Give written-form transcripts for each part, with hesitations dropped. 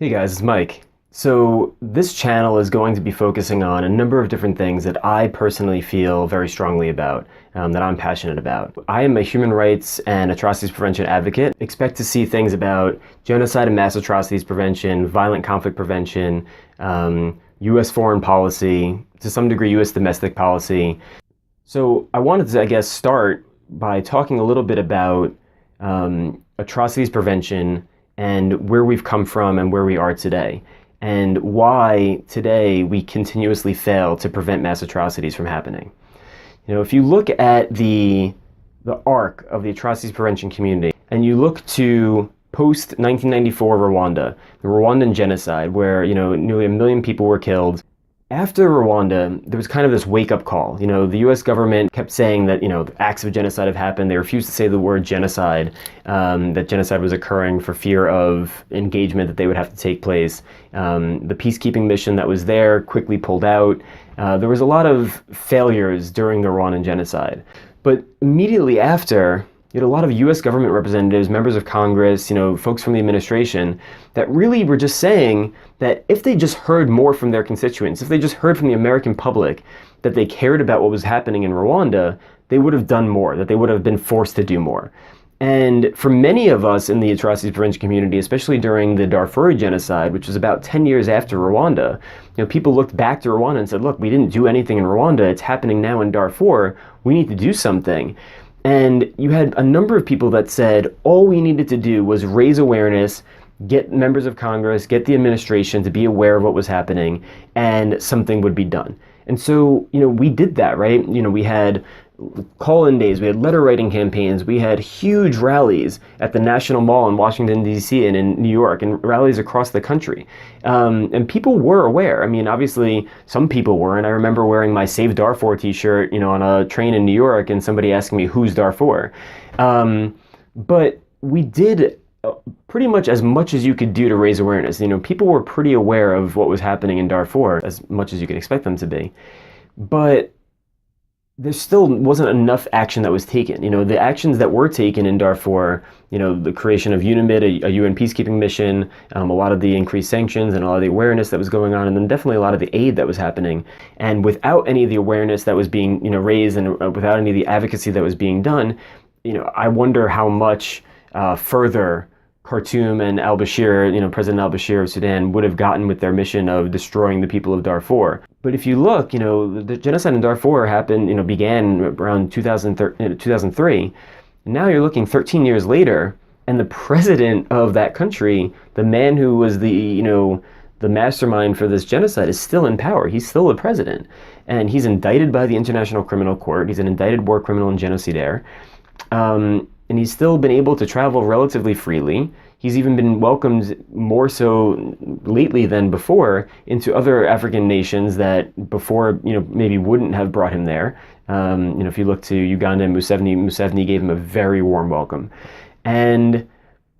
Hey guys, it's Mike. So this channel is going to be focusing on a number of different things that I personally feel very strongly about, that I'm passionate about. I am a human rights and atrocities prevention advocate. Expect to see things about genocide and mass atrocities prevention, violent conflict prevention, U.S. foreign policy, to some degree U.S. domestic policy. So I wanted to, start by talking a little bit about atrocities prevention and where we've come from and where we are today, and why today we continuously fail to prevent mass atrocities from happening. If you look at the arc of the atrocities prevention community, and you look to post 1994 Rwanda, the Rwandan genocide, where nearly 1 million people were killed. After Rwanda, there was kind of this wake-up call. The U.S. government kept saying that, acts of genocide have happened. They refused to say the word genocide, that genocide was occurring for fear of engagement that they would have to take place. The peacekeeping mission that was there quickly pulled out. There was a lot of failures during the Rwandan genocide. But immediately after, you had a lot of U.S. government representatives, members of Congress, folks from the administration that really were just saying that if they just heard more from their constituents, if they just heard from the American public that they cared about what was happening in Rwanda, they would have done more, that they would have been forced to do more. And for many of us in the atrocities prevention community, especially during the Darfur genocide, which was about 10 years after Rwanda, people looked back to Rwanda and said, look, we didn't do anything in Rwanda. It's happening now in Darfur. We need to do something. And you had a number of people that said all we needed to do was raise awareness, get members of Congress, get the administration to be aware of what was happening, and something would be done. And so, we did that, right? We had call-in days, we had letter writing campaigns, we had huge rallies at the National Mall in Washington, D.C. and in New York, and rallies across the country. And people were aware. I mean, obviously, some people weren't. I remember wearing my Save Darfur t-shirt, on a train in New York, and somebody asking me, who's Darfur? But we did pretty much as you could do to raise awareness. People were pretty aware of what was happening in Darfur, as much as you could expect them to be. But there still wasn't enough action that was taken. The actions that were taken in Darfur, the creation of UNIMID, a UN peacekeeping mission, a lot of the increased sanctions and a lot of the awareness that was going on, and then definitely a lot of the aid that was happening. And without any of the awareness that was being, raised, and without any of the advocacy that was being done, I wonder how much further Khartoum and al-Bashir, President al-Bashir of Sudan, would have gotten with their mission of destroying the people of Darfur. But if you look, the genocide in Darfur happened, began around 2003. Now you're looking 13 years later, and the president of that country, the man who was the mastermind for this genocide, is still in power. He's still the president. And he's indicted by the International Criminal Court. He's an indicted war criminal and genocidaire. And he's still been able to travel relatively freely. He's even been welcomed more so lately than before into other African nations that before, maybe wouldn't have brought him there. If you look to Uganda and Museveni gave him a very warm welcome. And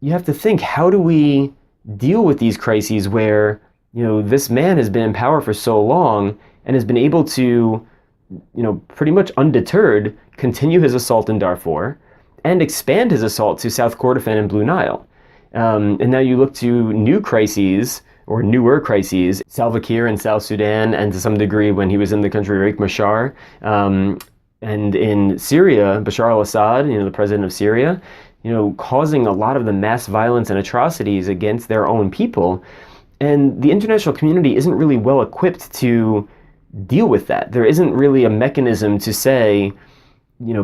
you have to think, how do we deal with these crises where, this man has been in power for so long and has been able to, pretty much undeterred, continue his assault in Darfur and expand his assault to South Kordofan and Blue Nile. And now you look to new crises, or newer crises, Salva Kiir in South Sudan, and to some degree when he was in the country, Riek Machar, and in Syria, Bashar al-Assad, the president of Syria, causing a lot of the mass violence and atrocities against their own people. And the international community isn't really well equipped to deal with that. There isn't really a mechanism to say,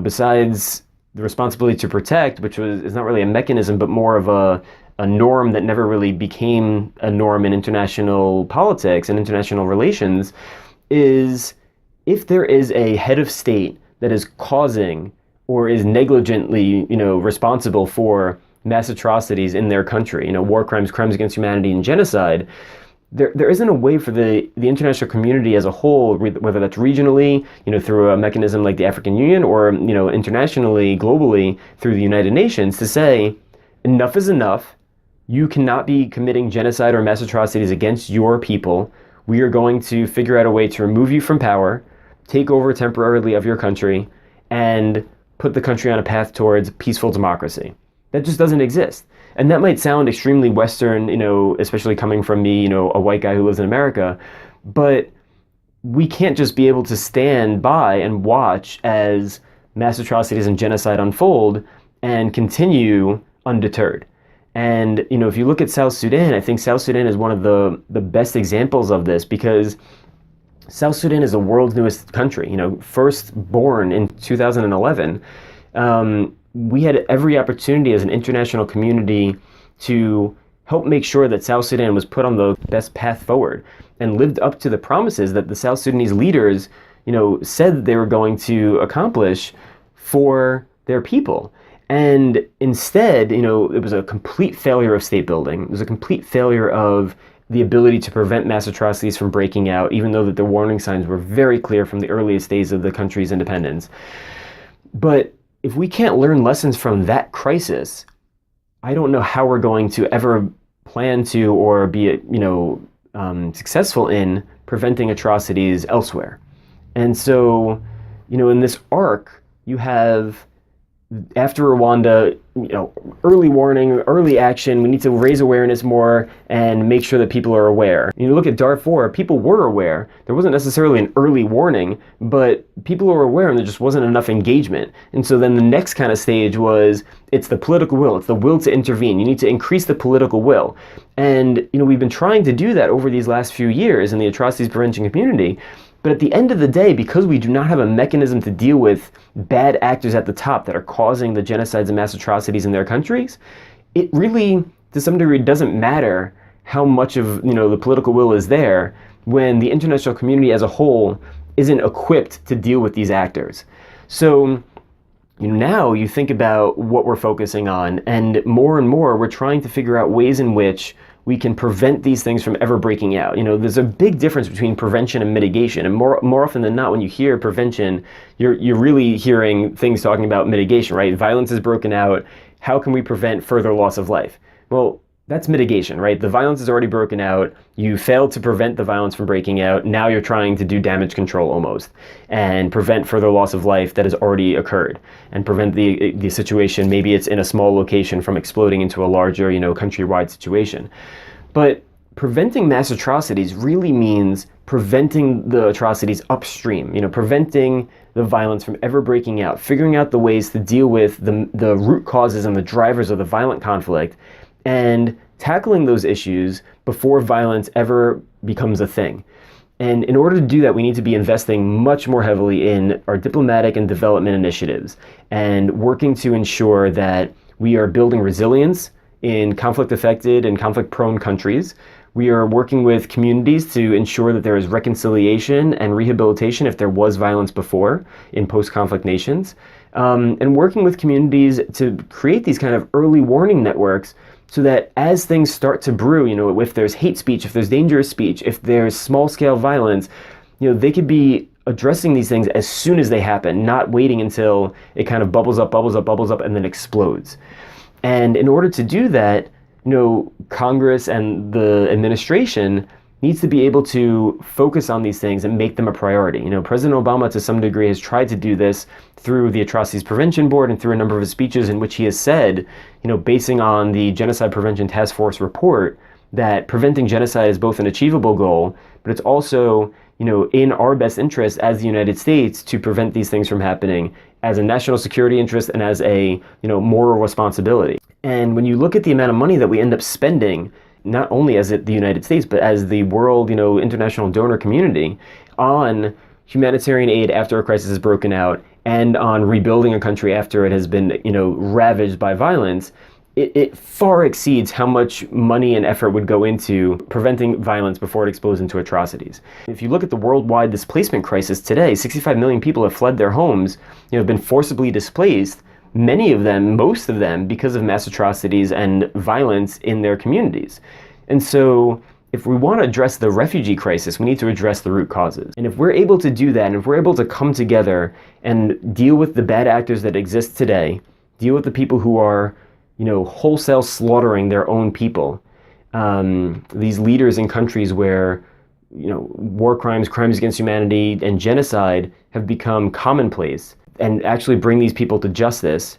besides the responsibility to protect, which is not really a mechanism, but more of a norm that never really became a norm in international politics and international relations, is if there is a head of state that is causing or is negligently, responsible for mass atrocities in their country, war crimes, crimes against humanity, and genocide, there isn't a way for the international community as a whole, whether that's regionally, through a mechanism like the African Union, or, internationally, globally, through the United Nations, to say, enough is enough. You cannot be committing genocide or mass atrocities against your people. We are going to figure out a way to remove you from power, take over temporarily of your country, and put the country on a path towards peaceful democracy. That just doesn't exist. And that might sound extremely Western, especially coming from me, a white guy who lives in America, but we can't just be able to stand by and watch as mass atrocities and genocide unfold and continue undeterred. And, if you look at South Sudan, I think South Sudan is one of the best examples of this, because South Sudan is the world's newest country, first born in 2011. We had every opportunity as an international community to help make sure that South Sudan was put on the best path forward and lived up to the promises that the South Sudanese leaders, said they were going to accomplish for their people. And instead, it was a complete failure of state building. It was a complete failure of the ability to prevent mass atrocities from breaking out, even though that the warning signs were very clear from the earliest days of the country's independence. But if we can't learn lessons from that crisis, I don't know how we're going to ever plan to or be, successful in preventing atrocities elsewhere. And so, in this arc, you have, after Rwanda, early warning, early action. We need to raise awareness more and make sure that people are aware. You look at Darfur, people were aware. There wasn't necessarily an early warning, but people were aware and there just wasn't enough engagement. And so then the next kind of stage was, it's the political will. It's the will to intervene. You need to increase the political will. And, we've been trying to do that over these last few years in the atrocities prevention community. But at the end of the day, because we do not have a mechanism to deal with bad actors at the top that are causing the genocides and mass atrocities in their countries, it really, to some degree, doesn't matter how much of the political will is there when the international community as a whole isn't equipped to deal with these actors. So now you think about what we're focusing on, and more we're trying to figure out ways in which we can prevent these things from ever breaking out. There's a big difference between prevention and mitigation, and more often than not, when you hear prevention, you're really hearing things talking about mitigation, right? Violence is broken out. How can we prevent further loss of life? Well, that's mitigation, right? The violence is already broken out. You failed to prevent the violence from breaking out. Now you're trying to do damage control almost and prevent further loss of life that has already occurred and prevent the situation, maybe it's in a small location, from exploding into a larger, countrywide situation. But preventing mass atrocities really means preventing the atrocities upstream, preventing the violence from ever breaking out, figuring out the ways to deal with the root causes and the drivers of the violent conflict, and tackling those issues before violence ever becomes a thing. And in order to do that, we need to be investing much more heavily in our diplomatic and development initiatives and working to ensure that we are building resilience in conflict-affected and conflict-prone countries. We are working with communities to ensure that there is reconciliation and rehabilitation if there was violence before in post-conflict nations, and working with communities to create these kind of early warning networks so that as things start to brew, if there's hate speech, if there's dangerous speech, if there's small-scale violence, they could be addressing these things as soon as they happen, not waiting until it kind of bubbles up, and then explodes. And in order to do that, Congress and the administration needs to be able to focus on these things and make them a priority. President Obama, to some degree, has tried to do this through the Atrocities Prevention Board and through a number of his speeches in which he has said, basing on the Genocide Prevention Task Force report, that preventing genocide is both an achievable goal, but it's also, in our best interest as the United States to prevent these things from happening as a national security interest and as a, moral responsibility. And when you look at the amount of money that we end up spending, not only as the United States, but as the world, international donor community, on humanitarian aid after a crisis has broken out and on rebuilding a country after it has been, ravaged by violence, it far exceeds how much money and effort would go into preventing violence before it explodes into atrocities. If you look at the worldwide displacement crisis today, 65 million people have fled their homes, have been forcibly displaced, many of them, most of them, because of mass atrocities and violence in their communities. And so if we want to address the refugee crisis, we need to address the root causes. And if we're able to do that, and if we're able to come together and deal with the bad actors that exist today, deal with the people who are, wholesale slaughtering their own people, these leaders in countries where, war crimes, crimes against humanity, and genocide have become commonplace, and actually bring these people to justice,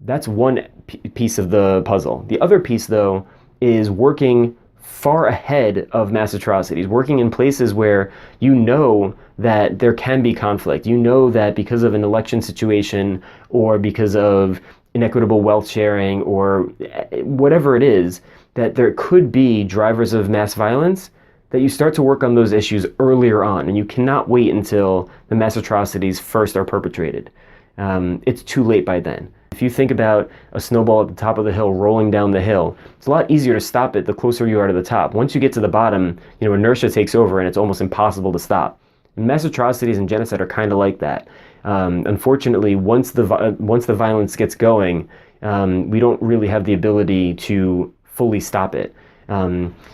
That's one piece of the puzzle. The other piece, though, is working far ahead of mass atrocities, working in places where you know that there can be conflict. You know that because of an election situation or because of inequitable wealth sharing or whatever it is, that there could be drivers of mass violence, that you start to work on those issues earlier on, and you cannot wait until the mass atrocities first are perpetrated. It's too late by then. If you think about a snowball at the top of the hill rolling down the hill, it's a lot easier to stop it the closer you are to the top. Once you get to the bottom, inertia takes over and it's almost impossible to stop. And mass atrocities and genocide are kind of like that. Unfortunately, once the violence gets going, we don't really have the ability to fully stop it.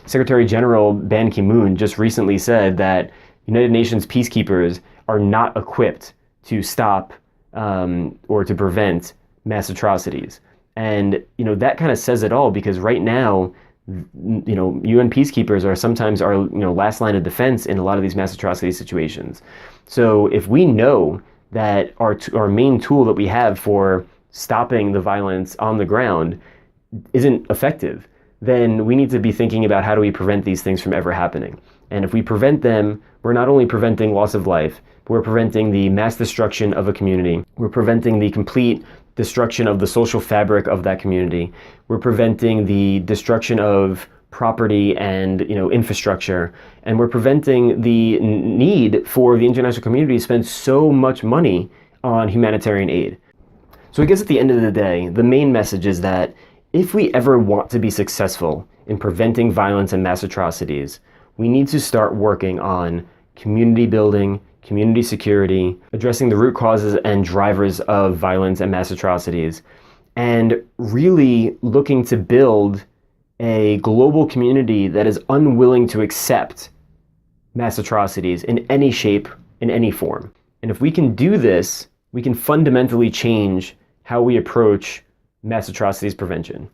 Secretary General Ban Ki-moon just recently said that United Nations peacekeepers are not equipped to stop or to prevent mass atrocities. And that kind of says it all, because right now UN peacekeepers are sometimes our last line of defense in a lot of these mass atrocity situations. So if we know that our main tool that we have for stopping the violence on the ground isn't effective, then we need to be thinking about how do we prevent these things from ever happening. And if we prevent them, we're not only preventing loss of life, but we're preventing the mass destruction of a community. We're preventing the complete destruction of the social fabric of that community. We're preventing the destruction of property and infrastructure, and we're preventing the need for the international community to spend so much money on humanitarian aid. So I guess at the end of the day, the main message is that if we ever want to be successful in preventing violence and mass atrocities, we need to start working on community building, community security, addressing the root causes and drivers of violence and mass atrocities, and really looking to build a global community that is unwilling to accept mass atrocities in any shape, in any form. And if we can do this, we can fundamentally change how we approach mass atrocities prevention.